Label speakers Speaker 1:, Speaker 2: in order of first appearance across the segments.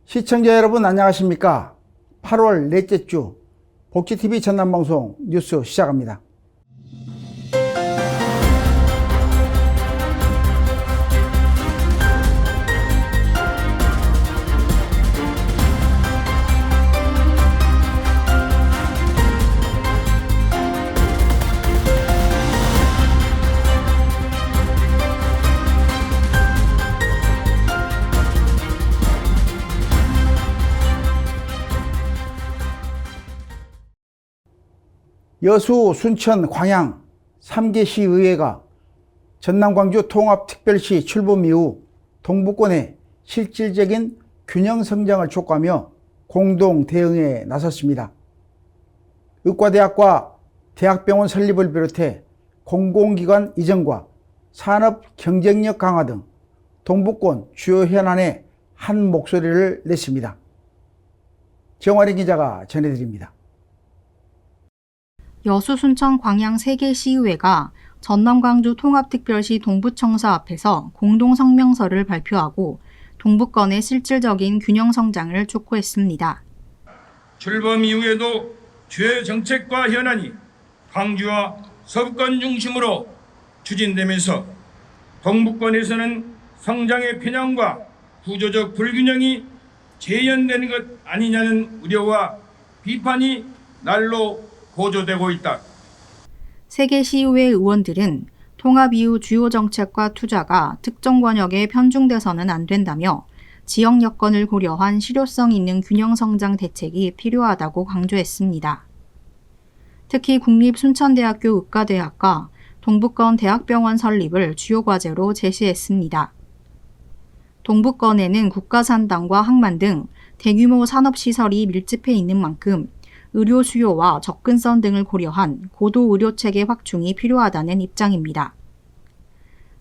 Speaker 1: 시청자 여러분 안녕하십니까? 8월 넷째 주 복지TV 전남방송 뉴스 시작합니다. 여수, 순천, 광양 3개 시의회가 전남 광주 통합특별시 출범 이후 동부권의 실질적인 균형 성장을 촉구하며 공동 대응에 나섰습니다. 의과대학과 대학병원 설립을 비롯해 공공기관 이전과 산업 경쟁력 강화 등 동부권 주요 현안에 한 목소리를 냈습니다. 정화린 기자가 전해드립니다.
Speaker 2: 여수, 순천, 광양 3개 시의회가 전남 광주 통합특별시 동부청사 앞에서 공동성명서를 발표하고 동부권의 실질적인 균형 성장을 촉구했습니다.
Speaker 3: 출범 이후에도 주요 정책과 현안이 광주와 서부권 중심으로 추진되면서 동부권에서는 성장의 편향과 구조적 불균형이 재현되는 것 아니냐는 우려와 비판이 날로 고조되고 있다.
Speaker 2: 3개 시의회 의원들은 통합 이후 주요 정책과 투자가 특정 권역에 편중돼서는 안 된다며 지역 여건을 고려한 실효성 있는 균형 성장 대책이 필요하다고 강조했습니다. 특히 국립순천대학교 의과대학과 동부권 대학병원 설립을 주요 과제로 제시했습니다. 동부권에는 국가산단과 항만 등 대규모 산업시설이 밀집해 있는 만큼 의료 수요와 접근성 등을 고려한 고도 의료체계 확충이 필요하다는 입장입니다.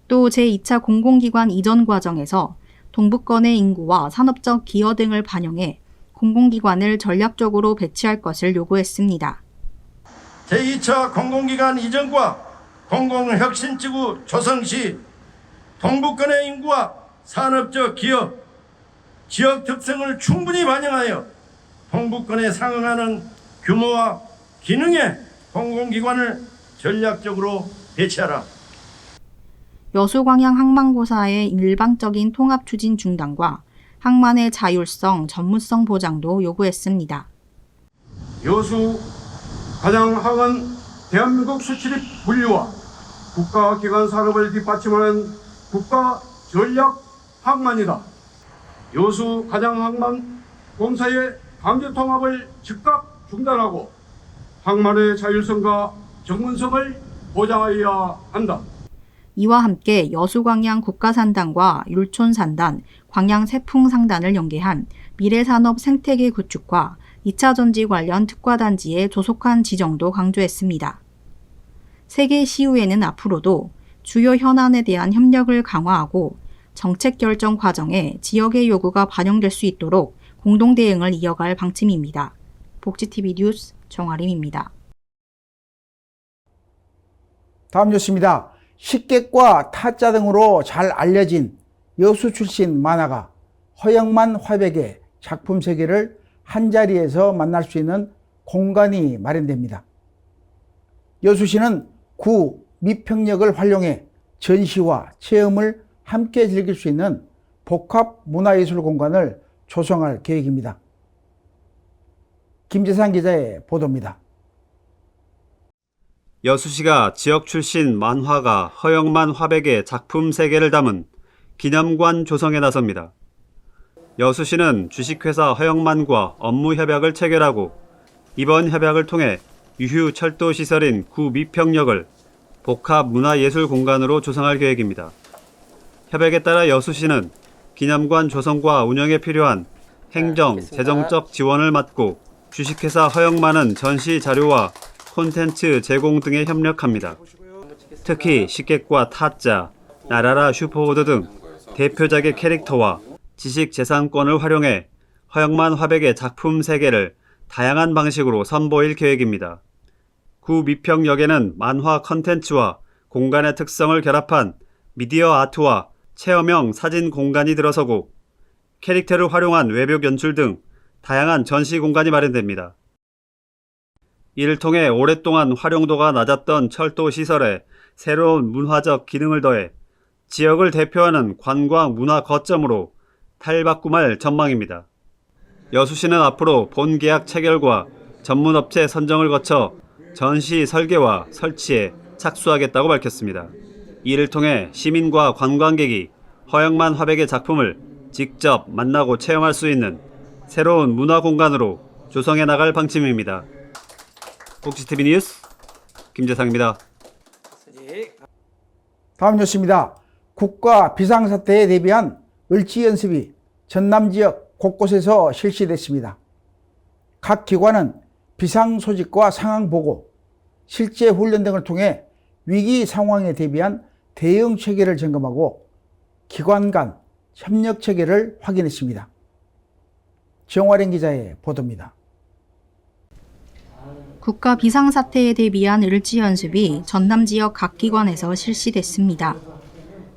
Speaker 2: 또 제2차 공공기관 이전 과정에서 동부권의 인구와 산업적 기여 등을 반영해 공공기관을 전략적으로 배치할 것을 요구했습니다.
Speaker 4: 제2차 공공기관 이전과 공공혁신지구 조성 시 동부권의 인구와 산업적 기여, 지역 특성을 충분히 반영하여 동부권에 상응하는 규모와 기능의 공공기관을 전략적으로 배치하라.
Speaker 2: 여수, 광양 항만고사의 일방적인 통합 추진 중단과 항만의 자율성, 전문성 보장도 요구했습니다.
Speaker 5: 여수, 가장항은 대한민국 수출입 분류와 국가기관 산업을 뒷받침하는 국가 전략 항만이다. 여수, 가장항만 공사의 강제 통합을 즉각 중단하고 항만의 자율성과 전문성을 보장하여야 한다.
Speaker 2: 이와 함께 여수, 광양 국가산단과 율촌산단, 광양 세풍상단을 연계한 미래산업 생태계 구축과 2차 전지 관련 특화단지의 조속한 지정도 강조했습니다. 3개 시의회는 앞으로도 주요 현안에 대한 협력을 강화하고 정책 결정 과정에 지역의 요구가 반영될 수 있도록 공동 대응을 이어갈 방침입니다. 복지TV 뉴스 정아림입니다.
Speaker 1: 다음 뉴스입니다. 식객과 타짜 등으로 잘 알려진 여수 출신 만화가 허영만 화백의 작품 세계를 한자리에서 만날 수 있는 공간이 마련됩니다. 여수시는 구 미평역을 활용해 전시와 체험을 함께 즐길 수 있는 복합 문화예술 공간을 조성할 계획입니다. 김재상 기자의 보도입니다.
Speaker 6: 여수시가 지역 출신 만화가 허영만 화백의 작품 세계를 담은 기념관 조성에 나섭니다. 여수시는 주식회사 허영만과 업무 협약을 체결하고 이번 협약을 통해 유휴 철도 시설인 구 미평역을 복합 문화예술 공간으로 조성할 계획입니다. 협약에 따라 여수시는 기념관 조성과 운영에 필요한 행정, 재정적 지원을 맡고 주식회사 허영만은 전시 자료와 콘텐츠 제공 등에 협력합니다. 특히 식객과 타짜, 나라라 슈퍼우드 등 대표작의 캐릭터와 지식재산권을 활용해 허영만 화백의 작품 세계를 다양한 방식으로 선보일 계획입니다. 구 미평역에는 만화 콘텐츠와 공간의 특성을 결합한 미디어 아트와 체험형 사진 공간이 들어서고 캐릭터를 활용한 외벽 연출 등 다양한 전시 공간이 마련됩니다. 이를 통해 오랫동안 활용도가 낮았던 철도 시설에 새로운 문화적 기능을 더해 지역을 대표하는 관광 문화 거점으로 탈바꿈할 전망입니다. 여수시는 앞으로 본계약 체결과 전문업체 선정을 거쳐 전시 설계와 설치에 착수하겠다고 밝혔습니다. 이를 통해 시민과 관광객이 허영만 화백의 작품을 직접 만나고 체험할 수 있는 새로운 문화 공간으로 조성해 나갈 방침입니다. 복지TV 뉴스 김재상입니다.
Speaker 1: 다음 뉴스입니다. 국가 비상사태에 대비한 을지연습이 전남 지역 곳곳에서 실시됐습니다. 각 기관은 비상 소식과 상황 보고, 실제 훈련 등을 통해 위기 상황에 대비한 대응 체계를 점검하고 기관 간 협력 체계를 확인했습니다. 정화령 기자의 보도입니다.
Speaker 2: 국가 비상사태에 대비한 을지연습이 전남 지역 각 기관에서 실시됐습니다.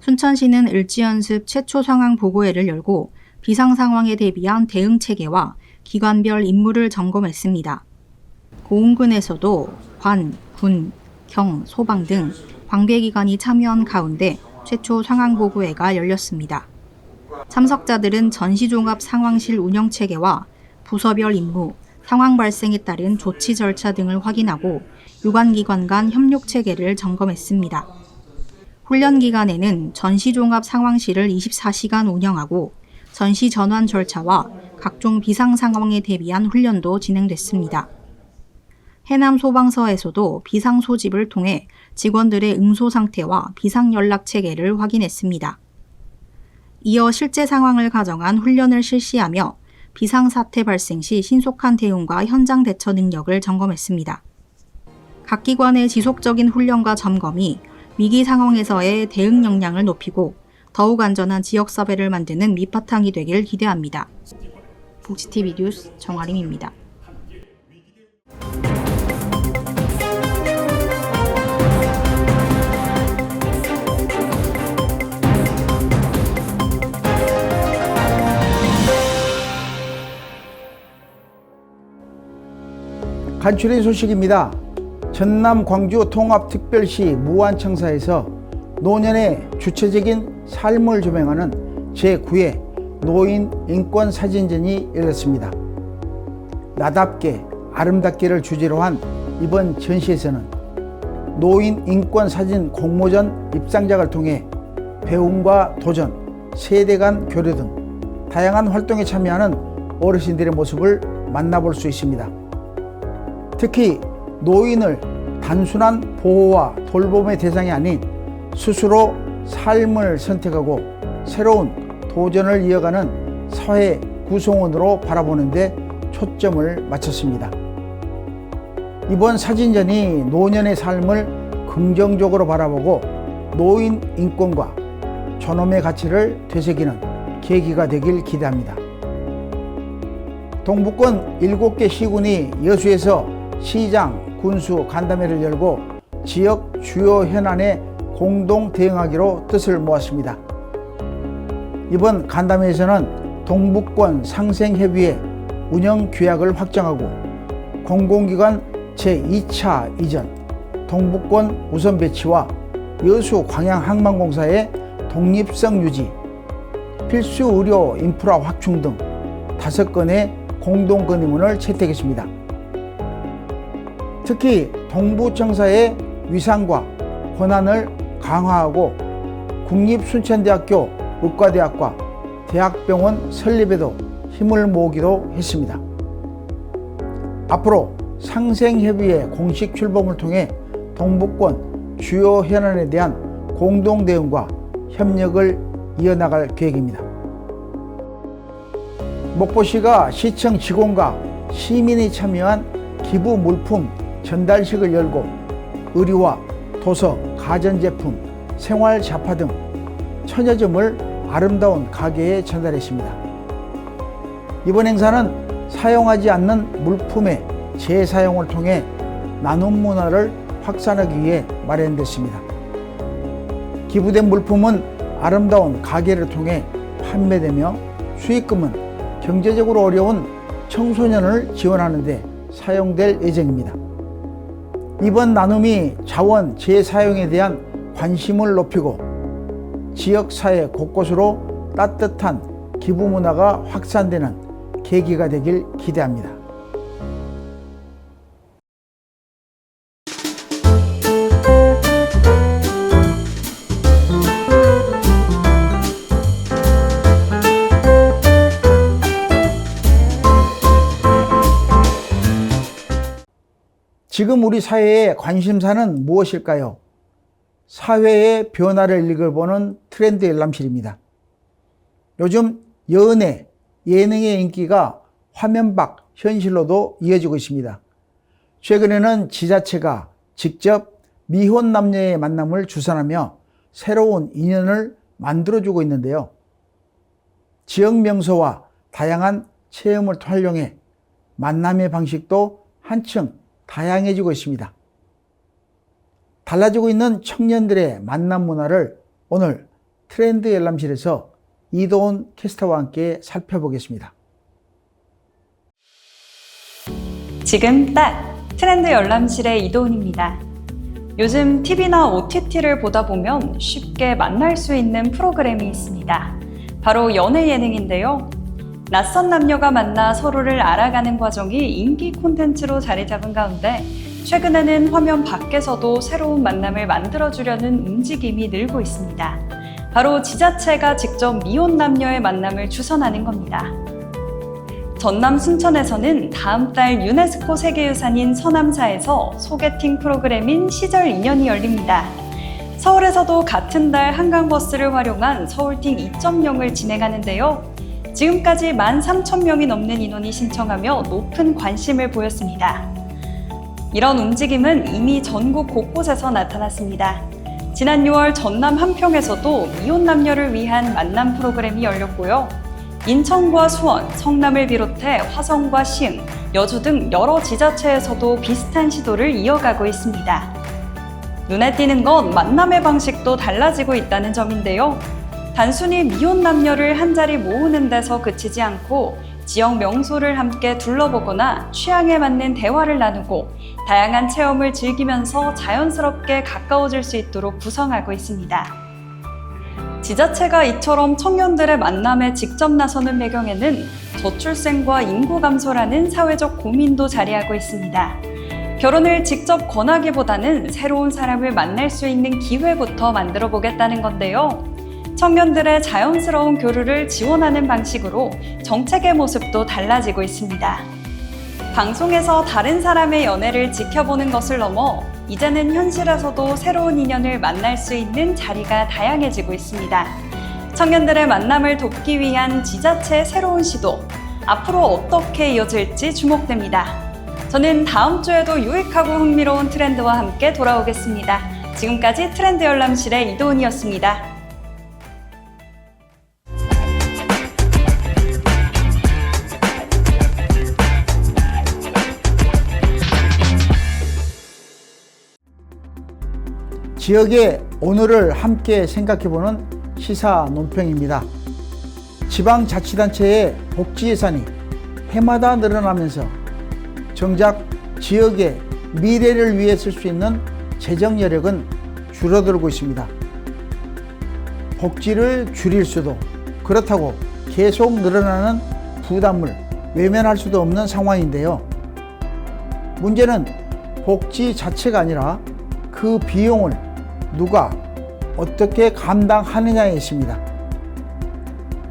Speaker 2: 순천시는 을지연습 최초 상황 보고회를 열고 비상 상황에 대비한 대응 체계와 기관별 임무를 점검했습니다. 고흥군에서도 관, 군, 경, 소방 등 관계기관이 참여한 가운데 최초 상황 보고회가 열렸습니다. 참석자들은 전시종합 상황실 운영 체계와 부서별 임무, 상황 발생에 따른 조치 절차 등을 확인하고 유관기관 간 협력 체계를 점검했습니다. 훈련 기간에는 전시종합 상황실을 24시간 운영하고 전시 전환 절차와 각종 비상 상황에 대비한 훈련도 진행됐습니다. 해남 소방서에서도 비상 소집을 통해 직원들의 응소 상태와 비상 연락 체계를 확인했습니다. 이어 실제 상황을 가정한 훈련을 실시하며 비상사태 발생 시 신속한 대응과 현장 대처 능력을 점검했습니다. 각 기관의 지속적인 훈련과 점검이 위기 상황에서의 대응 역량을 높이고 더욱 안전한 지역사회를 만드는 밑바탕이 되길 기대합니다. 복지TV 뉴스 정아림입니다.
Speaker 1: 간추린 소식입니다. 전남 광주 통합특별시 무안청사에서 노년의 주체적인 삶을 조명하는 제9회 노인 인권 사진전이 열렸습니다. 나답게 아름답게를 주제로 한 이번 전시에서는 노인 인권 사진 공모전 입상작을 통해 배움과 도전, 세대 간 교류 등 다양한 활동에 참여하는 어르신들의 모습을 만나볼 수 있습니다. 특히 노인을 단순한 보호와 돌봄의 대상이 아닌 스스로 삶을 선택하고 새로운 도전을 이어가는 사회 구성원으로 바라보는 데 초점을 맞췄습니다. 이번 사진전이 노년의 삶을 긍정적으로 바라보고 노인 인권과 존엄의 가치를 되새기는 계기가 되길 기대합니다. 동북권 7개 시군이 여수에서 시장, 군수, 간담회를 열고 지역 주요 현안에 공동 대응하기로 뜻을 모았습니다. 이번 간담회에서는 동북권 상생협의회 운영 규약을 확정하고 공공기관 제2차 이전, 동북권 우선 배치와 여수 광양항만공사의 독립성 유지, 필수 의료 인프라 확충 등 5건의 공동 건의문을 채택했습니다. 특히 동부청사의 위상과 권한을 강화하고 국립순천대학교 의과대학과 대학병원 설립에도 힘을 모으기도 했습니다. 앞으로 상생협의회 공식 출범을 통해 동북권 주요 현안에 대한 공동 대응과 협력을 이어나갈 계획입니다. 목포시가 시청 직원과 시민이 참여한 기부 물품 전달식을 열고 의류와 도서, 가전제품, 생활잡화 등 천여점을 아름다운 가게에 전달했습니다. 이번 행사는 사용하지 않는 물품의 재사용을 통해 나눔 문화를 확산하기 위해 마련됐습니다. 기부된 물품은 아름다운 가게를 통해 판매되며 수익금은 경제적으로 어려운 청소년을 지원하는 데 사용될 예정입니다. 이번 나눔이 자원 재사용에 대한 관심을 높이고 지역사회 곳곳으로 따뜻한 기부 문화가 확산되는 계기가 되길 기대합니다. 지금 우리 사회의 관심사는 무엇일까요? 사회의 변화를 읽어보는 트렌드 열람실입니다. 요즘 연애, 예능의 인기가 화면 밖 현실로도 이어지고 있습니다. 최근에는 지자체가 직접 미혼 남녀의 만남을 주선하며 새로운 인연을 만들어주고 있는데요. 지역 명소와 다양한 체험을 활용해 만남의 방식도 한층 다양해지고 있습니다. 달라지고 있는 청년들의 만남 문화를 오늘 트렌드 열람실에서 이도훈 캐스터와 함께 살펴보겠습니다.
Speaker 7: 지금 딱 트렌드 열람실의 이도훈입니다. 요즘 TV나 OTT를 보다 보면 쉽게 만날 수 있는 프로그램이 있습니다. 바로 연애 예능인데요. 낯선 남녀가 만나 서로를 알아가는 과정이 인기 콘텐츠로 자리 잡은 가운데 최근에는 화면 밖에서도 새로운 만남을 만들어주려는 움직임이 늘고 있습니다. 바로 지자체가 직접 미혼 남녀의 만남을 주선하는 겁니다. 전남 순천에서는 다음 달 유네스코 세계유산인 서남사에서 소개팅 프로그램인 시절 인연이 열립니다. 서울에서도 같은 달 한강버스를 활용한 서울팅 2.0을 진행하는데요. 지금까지 13,000명이 넘는 인원이 신청하며 높은 관심을 보였습니다. 이런 움직임은 이미 전국 곳곳에서 나타났습니다. 지난 6월 전남 한평에서도 미혼 남녀를 위한 만남 프로그램이 열렸고요. 인천과 수원, 성남을 비롯해 화성과 시흥, 여주 등 여러 지자체에서도 비슷한 시도를 이어가고 있습니다. 눈에 띄는 건 만남의 방식도 달라지고 있다는 점인데요. 단순히 미혼 남녀를 한자리 모으는 데서 그치지 않고 지역 명소를 함께 둘러보거나 취향에 맞는 대화를 나누고 다양한 체험을 즐기면서 자연스럽게 가까워질 수 있도록 구성하고 있습니다. 지자체가 이처럼 청년들의 만남에 직접 나서는 배경에는 저출생과 인구 감소라는 사회적 고민도 자리하고 있습니다. 결혼을 직접 권하기보다는 새로운 사람을 만날 수 있는 기회부터 만들어 보겠다는 건데요. 청년들의 자연스러운 교류를 지원하는 방식으로 정책의 모습도 달라지고 있습니다. 방송에서 다른 사람의 연애를 지켜보는 것을 넘어 이제는 현실에서도 새로운 인연을 만날 수 있는 자리가 다양해지고 있습니다. 청년들의 만남을 돕기 위한 지자체의 새로운 시도, 앞으로 어떻게 이어질지 주목됩니다. 저는 다음 주에도 유익하고 흥미로운 트렌드와 함께 돌아오겠습니다. 지금까지 트렌드 열람실의 이도훈이었습니다.
Speaker 1: 지역의 오늘을 함께 생각해보는 시사 논평입니다. 지방자치단체의 복지 예산이 해마다 늘어나면서 정작 지역의 미래를 위해 쓸 수 있는 재정 여력은 줄어들고 있습니다. 복지를 줄일 수도, 그렇다고 계속 늘어나는 부담을 외면할 수도 없는 상황인데요. 문제는 복지 자체가 아니라 그 비용을 누가 어떻게 감당하느냐에 있습니다.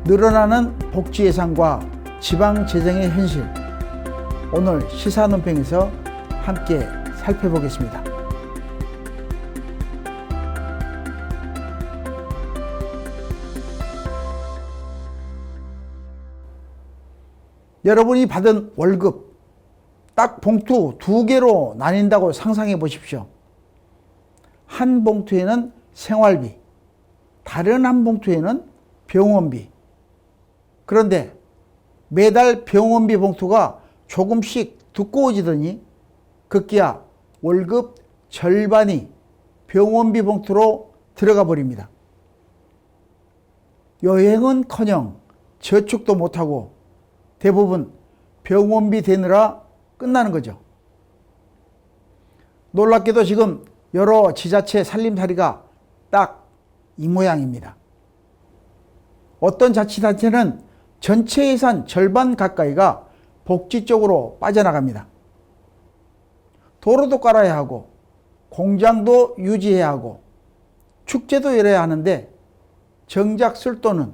Speaker 1: 늘어나는 복지 예산과 지방 재정의 현실, 오늘 시사 논평에서 함께 살펴보겠습니다. 여러분이 받은 월급 딱 봉투 2개로 나뉜다고 상상해 보십시오. 한 봉투에는 생활비, 다른 한 봉투에는 병원비. 그런데 매달 병원비 봉투가 조금씩 두꺼워지더니 급기야 월급 절반이 병원비 봉투로 들어가 버립니다. 여행은커녕 저축도 못하고 대부분 병원비 대느라 끝나는 거죠. 놀랍게도 지금 여러 지자체 살림살이가 딱 이 모양입니다. 어떤 자치단체는 전체 예산 절반 가까이가 복지 쪽으로 빠져나갑니다. 도로도 깔아야 하고 공장도 유지해야 하고 축제도 열어야 하는데 정작 쓸 돈은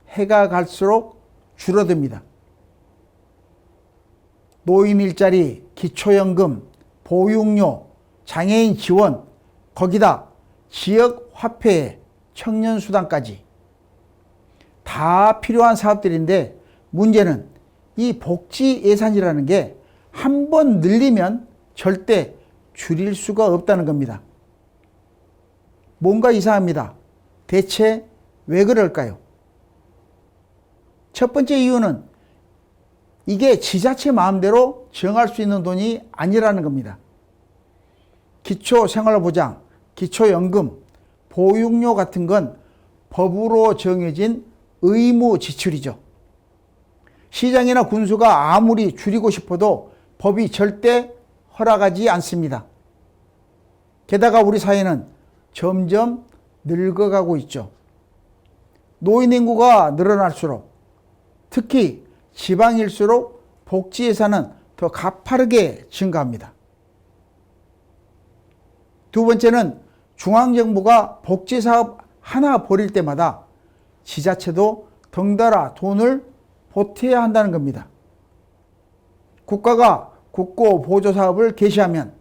Speaker 1: 해가 갈수록 줄어듭니다. 노인 일자리, 기초연금, 보육료, 장애인 지원, 거기다 지역 화폐에 청년수당까지 다 필요한 사업들인데 문제는 이 복지 예산이라는 게 한 번 늘리면 절대 줄일 수가 없다는 겁니다. 뭔가 이상합니다. 대체 왜 그럴까요? 첫 번째 이유는 이게 지자체 마음대로 정할 수 있는 돈이 아니라는 겁니다. 기초생활보장, 기초연금, 보육료 같은 건 법으로 정해진 의무 지출이죠. 시장이나 군수가 아무리 줄이고 싶어도 법이 절대 허락하지 않습니다. 게다가 우리 사회는 점점 늙어가고 있죠. 노인 인구가 늘어날수록 특히 지방일수록 복지 예산은 더 가파르게 증가합니다. 두 번째는 중앙정부가 복지사업 하나 벌일 때마다 지자체도 덩달아 돈을 보태야 한다는 겁니다. 국가가 국고 보조 사업을 개시하면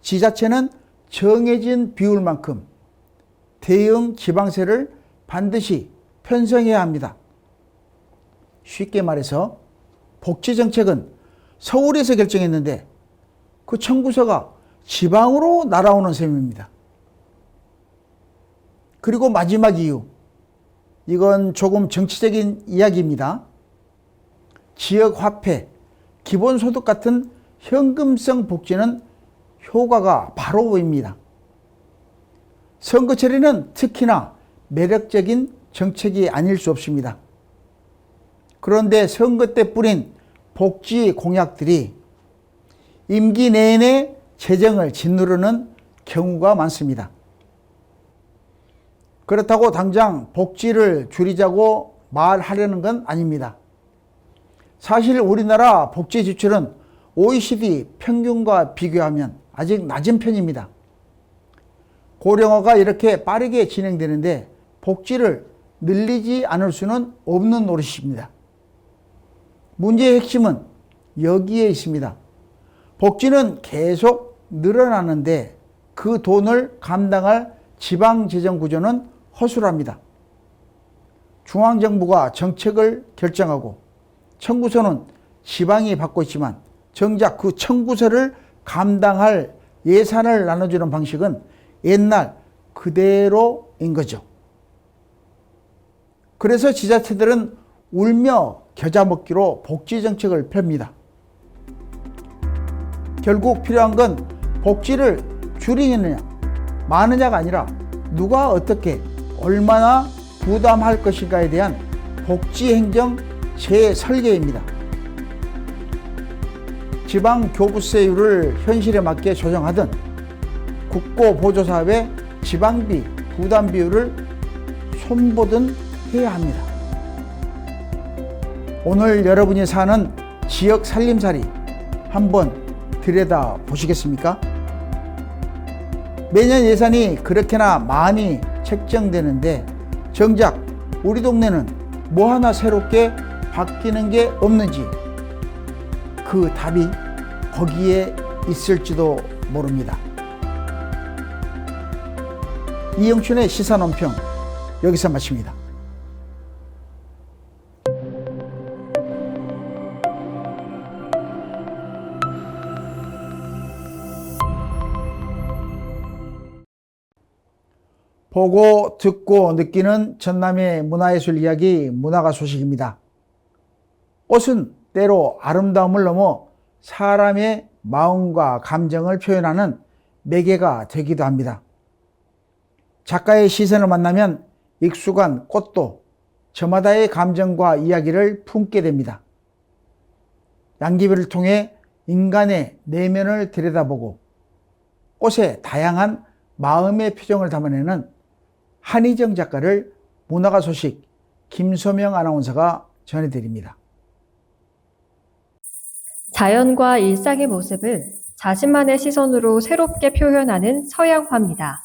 Speaker 1: 지자체는 정해진 비율만큼 대응 지방세를 반드시 편성해야 합니다. 쉽게 말해서 복지정책은 서울에서 결정했는데 그 청구서가 지방으로 날아오는 셈입니다. 그리고 마지막 이유, 이건 조금 정치적인 이야기입니다. 지역화폐, 기본소득 같은 현금성 복지는 효과가 바로 보입니다. 선거철에는 특히나 매력적인 정책이 아닐 수 없습니다. 그런데 선거 때 뿌린 복지 공약들이 임기 내내 재정을 짓누르는 경우가 많습니다. 그렇다고 당장 복지를 줄이자고 말하려는 건 아닙니다. 사실 우리나라 복지 지출은 OECD 평균과 비교하면 아직 낮은 편입니다. 고령화가 이렇게 빠르게 진행되는데 복지를 늘리지 않을 수는 없는 노릇입니다. 문제의 핵심은 여기에 있습니다. 복지는 계속 늘어나는데 그 돈을 감당할 지방재정 구조는 허술합니다. 중앙정부가 정책을 결정하고 청구서는 지방이 받고 있지만 정작 그 청구서를 감당할 예산을 나눠주는 방식은 옛날 그대로인 거죠. 그래서 지자체들은 울며 겨자 먹기로 복지 정책을 펴니다. 결국 필요한 건 복지를 줄이느냐 마느냐가 아니라 누가 어떻게 얼마나 부담할 것인가에 대한 복지행정 재설계입니다. 지방교부세율을 현실에 맞게 조정하든 국고보조사업의 지방비 부담 비율을 손보든 해야 합니다. 오늘 여러분이 사는 지역 살림살이 한번 들여다 보시겠습니까? 매년 예산이 그렇게나 많이 책정되는데 정작 우리 동네는 뭐 하나 새롭게 바뀌는 게 없는지 그 답이 거기에 있을지도 모릅니다. 이영춘의 시사논평 여기서 마칩니다. 보고 듣고 느끼는 전남의 문화예술 이야기 문화가 소식입니다. 옷은 때로 아름다움을 넘어 사람의 마음과 감정을 표현하는 매개가 되기도 합니다. 작가의 시선을 만나면 익숙한 꽃도 저마다의 감정과 이야기를 품게 됩니다. 양귀비를 통해 인간의 내면을 들여다보고 꽃의 다양한 마음의 표정을 담아내는 한희정 작가를 문화가 소식 김소명 아나운서가 전해드립니다.
Speaker 8: 자연과 일상의 모습을 자신만의 시선으로 새롭게 표현하는 서양화입니다.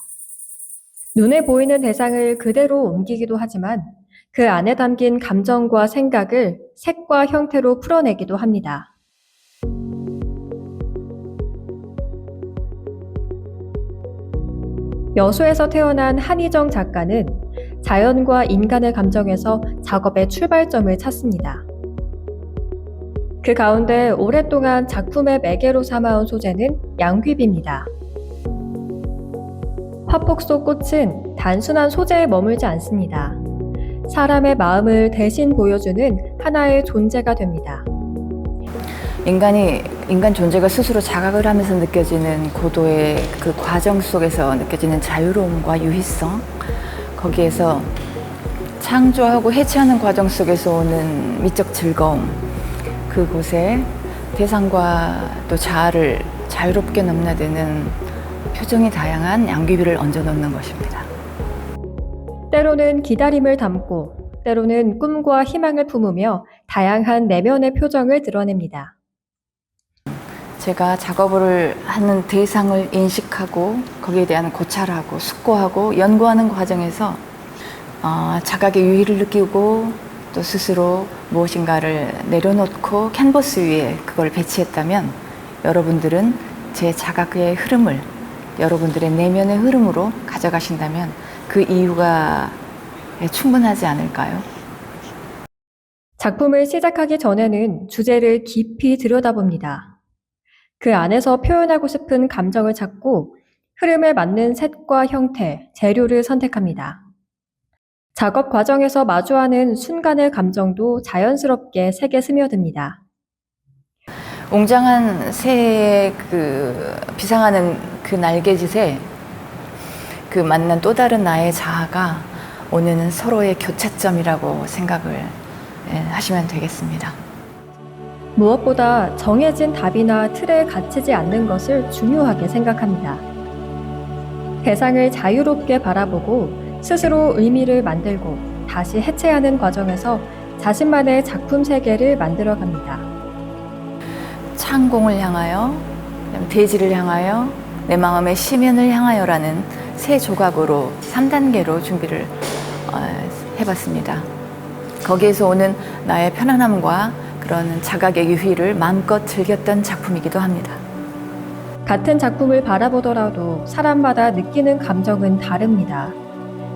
Speaker 8: 눈에 보이는 대상을 그대로 옮기기도 하지만 그 안에 담긴 감정과 생각을 색과 형태로 풀어내기도 합니다. 여수에서 태어난 한희정 작가는 자연과 인간의 감정에서 작업의 출발점을 찾습니다. 그 가운데 오랫동안 작품의 매개로 삼아온 소재는 양귀비입니다. 화폭 속 꽃은 단순한 소재에 머물지 않습니다. 사람의 마음을 대신 보여주는 하나의 존재가 됩니다.
Speaker 9: 인간 존재가 스스로 자각을 하면서 느껴지는 고도의 그 과정 속에서 느껴지는 자유로움과 유희성, 거기에서 창조하고 해체하는 과정 속에서 오는 미적 즐거움, 그곳에 대상과 또 자아를 자유롭게 넘나드는 표정이 다양한 양귀비를 얹어 넣는 것입니다.
Speaker 8: 때로는 기다림을 담고, 때로는 꿈과 희망을 품으며 다양한 내면의 표정을 드러냅니다.
Speaker 9: 제가 작업을 하는 대상을 인식하고 거기에 대한 고찰하고 숙고하고 연구하는 과정에서 자각의 유희를 느끼고 또 스스로 무엇인가를 내려놓고 캔버스 위에 그걸 배치했다면 여러분들은 제 자각의 흐름을 여러분들의 내면의 흐름으로 가져가신다면 그 이유가 충분하지 않을까요?
Speaker 8: 작품을 시작하기 전에는 주제를 깊이 들여다봅니다. 그 안에서 표현하고 싶은 감정을 찾고 흐름에 맞는 색과 형태, 재료를 선택합니다. 작업 과정에서 마주하는 순간의 감정도 자연스럽게 색에 스며듭니다.
Speaker 9: 웅장한 새의 비상하는 그 날개짓에 그 만난 또 다른 나의 자아가 오늘은 서로의 교차점이라고 생각을 하시면 되겠습니다.
Speaker 8: 무엇보다 정해진 답이나 틀에 갇히지 않는 것을 중요하게 생각합니다. 대상을 자유롭게 바라보고 스스로 의미를 만들고 다시 해체하는 과정에서 자신만의 작품 세계를 만들어갑니다.
Speaker 9: 창공을 향하여, 대지를 향하여, 내 마음의 시면을 향하여라는 세 조각으로 3단계로 준비를 해봤습니다. 거기에서 오는 나의 편안함과 그런 자각의 유희를 마음껏 즐겼던 작품이기도 합니다.
Speaker 8: 같은 작품을 바라보더라도 사람마다 느끼는 감정은 다릅니다.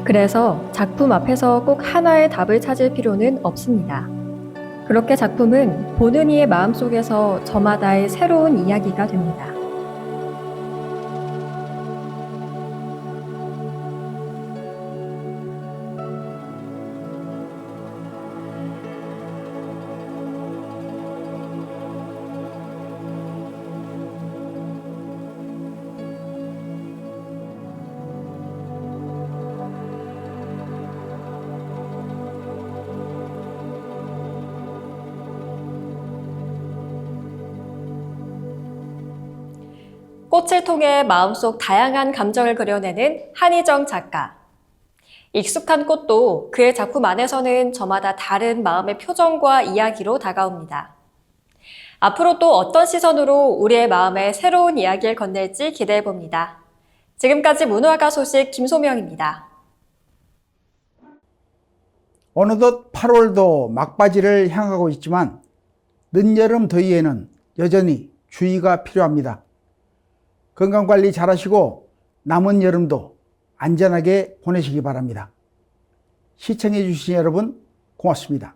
Speaker 8: 그래서 작품 앞에서 꼭 하나의 답을 찾을 필요는 없습니다. 그렇게 작품은 보는 이의 마음속에서 저마다의 새로운 이야기가 됩니다. 꽃을 통해 마음속 다양한 감정을 그려내는 한희정 작가. 익숙한 꽃도 그의 작품 안에서는 저마다 다른 마음의 표정과 이야기로 다가옵니다. 앞으로 또 어떤 시선으로 우리의 마음에 새로운 이야기를 건넬지 기대해봅니다. 지금까지 문화가 소식 김소명입니다.
Speaker 1: 어느덧 8월도 막바지를 향하고 있지만 늦여름 더위에는 여전히 주의가 필요합니다. 건강관리 잘하시고 남은 여름도 안전하게 보내시기 바랍니다. 시청해 주신 여러분 고맙습니다.